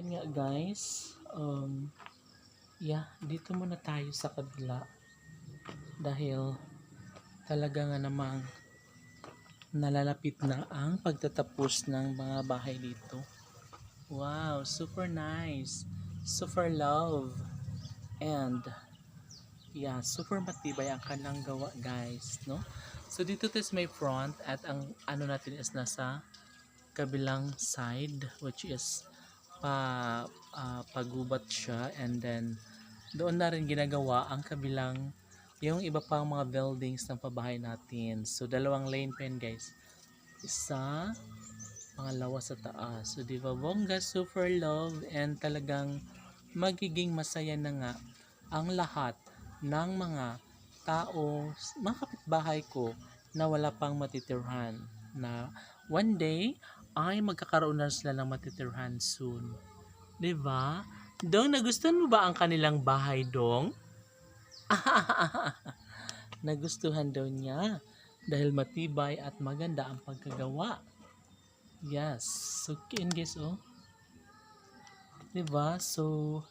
ayun nga guys, dito muna tayo sa kabila dahil talaga nga namang nalalapit na ang pagtatapos ng mga bahay dito. Wow, super nice, super love, and super matibay ang kanang gawa guys, no? So dito is my front at ang ano natin is nasa kabilang side, which is pagubat siya, and then doon na rin ginagawa ang kabilang yung iba pang mga buildings ng pabahay natin. So dalawang lane pa yun guys, isa pangalawa sa taas. So di ba bongga, super love, and talagang magiging masaya na nga ang lahat ng mga tao, mga kapitbahay ko na wala pang matitirhan, na one day ay magkakaroon na sila ng matitirhan soon. 'Di ba? Dong, nagustuhan mo ba ang kanilang bahay, Dong? Nagustuhan daw niya dahil matibay at maganda ang pagkagawa. Yes. So, yun guys, oh. 'Di ba? So,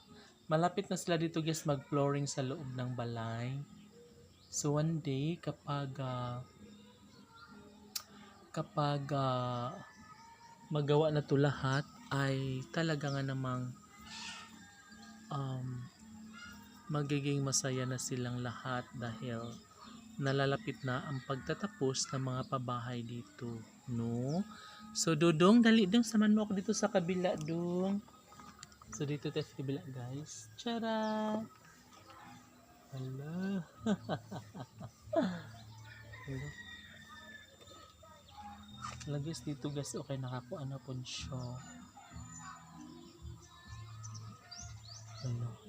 malapit na sila dito guys mag-flooring sa loob ng balay. So, one day kapag magawa na to lahat, ay talaga nga namang magiging masaya na silang lahat dahil nalalapit na ang pagtatapos ng mga pabahay dito, no? So Dudong, dali dong, samahan mo ako dito sa kabila, Dong. So dito tayo sa kabila guys. Tara! Hala! Hala. Hala guys, dito guys, okay, nakakuha na po siya.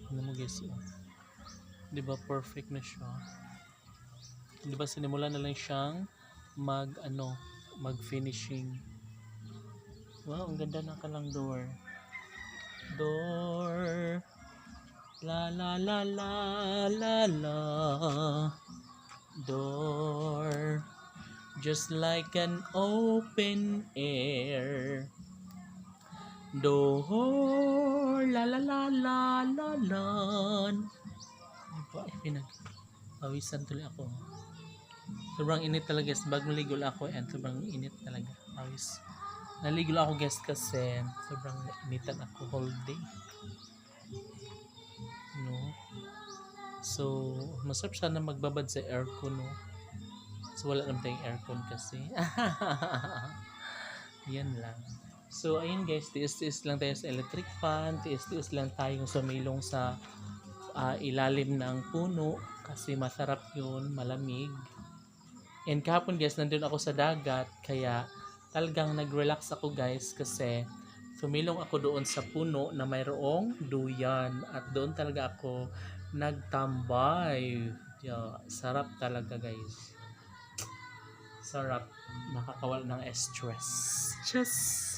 Ano mo guys, oh. Diba perfect na siya? Diba sinimula na lang siyang mag-finishing. Wow, ang ganda ng kalang door. Door. La la la la la la. Door. Just like an open air. Door. La la la la la la. Pawisan tuloy ako. Sobrang init talaga guys. Bagong ligo ako and sobrang init talaga. Pawis. Naligo ako guys kasi sobrang initan ako whole day. No? So, masarap sana magbabad sa aircon, no? So, wala naman tayong aircon kasi. Yan lang. So, ayun guys, tiis-tiis lang tayo sa electric fan, tiis-tiis lang tayong sumilong sa ilalim ng puno kasi masarap yun, malamig. And kahapon guys, nandun ako sa dagat, kaya talagang nag-relax ako guys kasi sumilong ako doon sa puno na mayroong duyan at doon talaga ako nagtambay. Sarap talaga guys. Sarap, nakakawala ng stress. Just